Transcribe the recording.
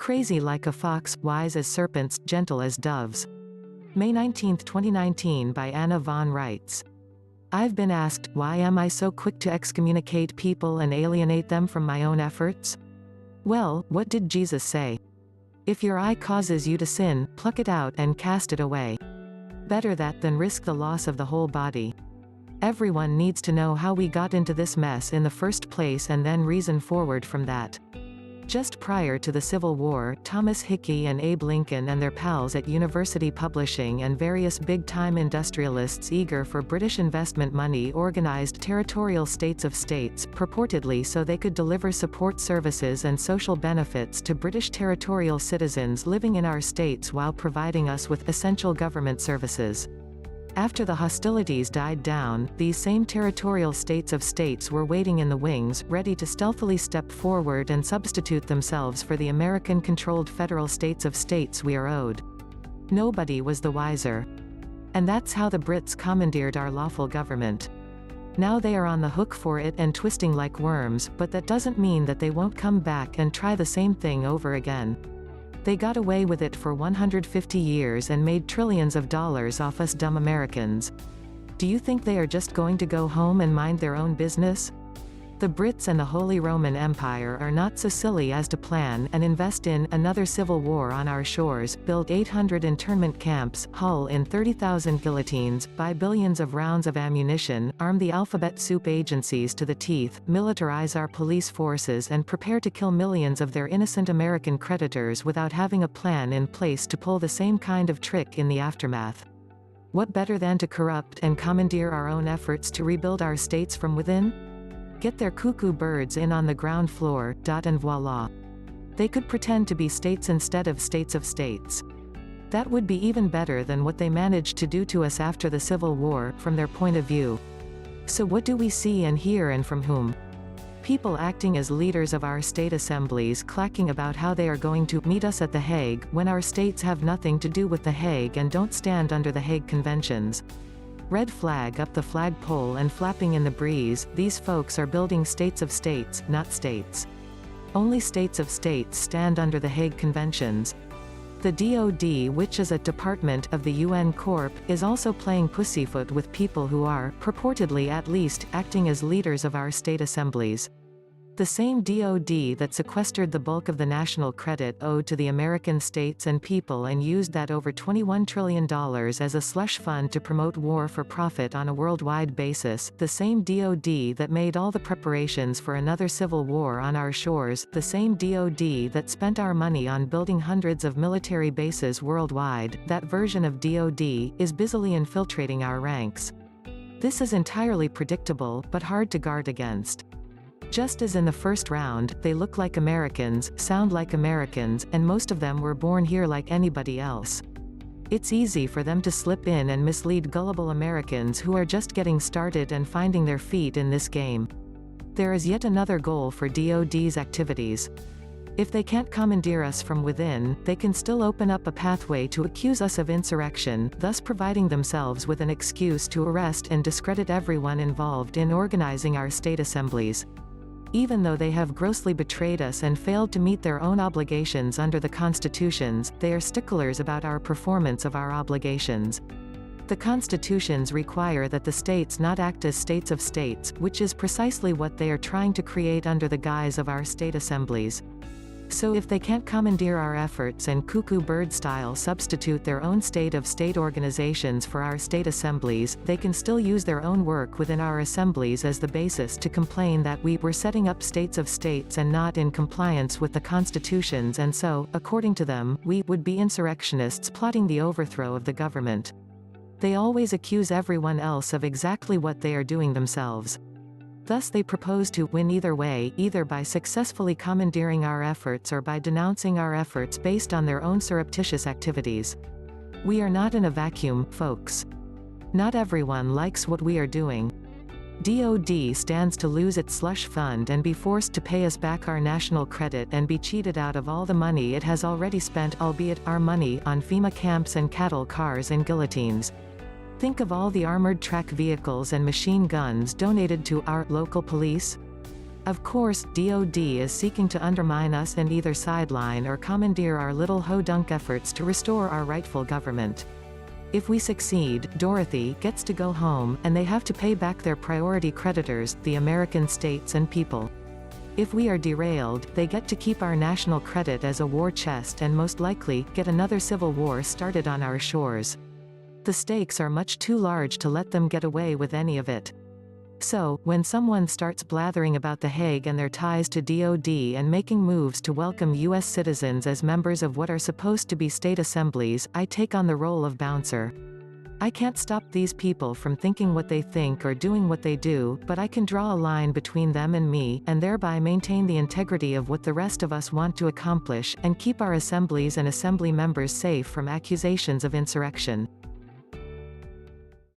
Crazy like a fox, wise as serpents, gentle as doves. May 19, 2019 by Anna von Reitz. I've been asked, why am I so quick to excommunicate people and alienate them from my own efforts? Well, what did Jesus say? If your eye causes you to sin, pluck it out and cast it away. Better that than risk the loss of the whole body. Everyone needs to know how we got into this mess in the first place and then reason forward from that. Just prior to the Civil War, Thomas Hickey and Abe Lincoln and their pals at University Publishing and various big-time industrialists eager for British investment money organized Territorial States of States, purportedly so they could deliver support services and social benefits to British territorial citizens living in our states while providing us with essential government services. After the hostilities died down, these same territorial states of states were waiting in the wings, ready to stealthily step forward and substitute themselves for the American-controlled federal states of states we are owed. Nobody was the wiser. And that's how the Brits commandeered our lawful government. Now they are on the hook for it and twisting like worms, but that doesn't mean that they won't come back and try the same thing over again. They got away with it for 150 years and made trillions of dollars off us dumb Americans. Do you think they are just going to go home and mind their own business? The Brits and the Holy Roman Empire are not so silly as to plan and invest in another civil war on our shores, build 800 internment camps, haul in 30,000 guillotines, buy billions of rounds of ammunition, arm the alphabet soup agencies to the teeth, militarize our police forces and prepare to kill millions of their innocent American creditors without having a plan in place to pull the same kind of trick in the aftermath. What better than to corrupt and commandeer our own efforts to rebuild our states from within? Get their cuckoo birds in on the ground floor, and voila. They could pretend to be states instead of states of states. That would be even better than what they managed to do to us after the Civil War, from their point of view. So what do we see and hear and from whom? People acting as leaders of our state assemblies clacking about how they are going to meet us at The Hague, when our states have nothing to do with The Hague and don't stand under the Hague Conventions. Red flag up the flagpole and flapping in the breeze, these folks are building states of states, not states. Only states of states stand under the Hague Conventions. The DoD, which is a department of the UN Corp, is also playing pussyfoot with people who are, purportedly at least, acting as leaders of our state assemblies. The same DoD that sequestered the bulk of the national credit owed to the American states and people and used that over $21 trillion as a slush fund to promote war for profit on a worldwide basis, the same DoD that made all the preparations for another civil war on our shores, the same DoD that spent our money on building hundreds of military bases worldwide, that version of DoD, is busily infiltrating our ranks. This is entirely predictable, but hard to guard against. Just as in the first round, they look like Americans, sound like Americans, and most of them were born here like anybody else. It's easy for them to slip in and mislead gullible Americans who are just getting started and finding their feet in this game. There is yet another goal for DoD's activities. If they can't commandeer us from within, they can still open up a pathway to accuse us of insurrection, thus providing themselves with an excuse to arrest and discredit everyone involved in organizing our state assemblies. Even though they have grossly betrayed us and failed to meet their own obligations under the constitutions, they are sticklers about our performance of our obligations. The constitutions require that the states not act as states of states, which is precisely what they are trying to create under the guise of our state assemblies. So if they can't commandeer our efforts and cuckoo bird style substitute their own state of state organizations for our state assemblies, they can still use their own work within our assemblies as the basis to complain that we were setting up states of states and not in compliance with the constitutions, and so, according to them, we would be insurrectionists plotting the overthrow of the government. They always accuse everyone else of exactly what they are doing themselves. Thus they propose to win either way, either by successfully commandeering our efforts or by denouncing our efforts based on their own surreptitious activities. We are not in a vacuum, folks. Not everyone likes what we are doing. DoD stands to lose its slush fund and be forced to pay us back our national credit and be cheated out of all the money it has already spent, albeit our money, on FEMA camps and cattle cars and guillotines. Think of all the armored track vehicles and machine guns donated to our local police. Of course, DoD is seeking to undermine us and either sideline or commandeer our little ho-dunk efforts to restore our rightful government. If we succeed, Dorothy gets to go home, and they have to pay back their priority creditors, the American states and people. If we are derailed, they get to keep our national credit as a war chest and most likely, get another civil war started on our shores. The stakes are much too large to let them get away with any of it. So, when someone starts blathering about The Hague and their ties to DoD and making moves to welcome U.S. citizens as members of what are supposed to be state assemblies, I take on the role of bouncer. I can't stop these people from thinking what they think or doing what they do, but I can draw a line between them and me, and thereby maintain the integrity of what the rest of us want to accomplish, and keep our assemblies and assembly members safe from accusations of insurrection.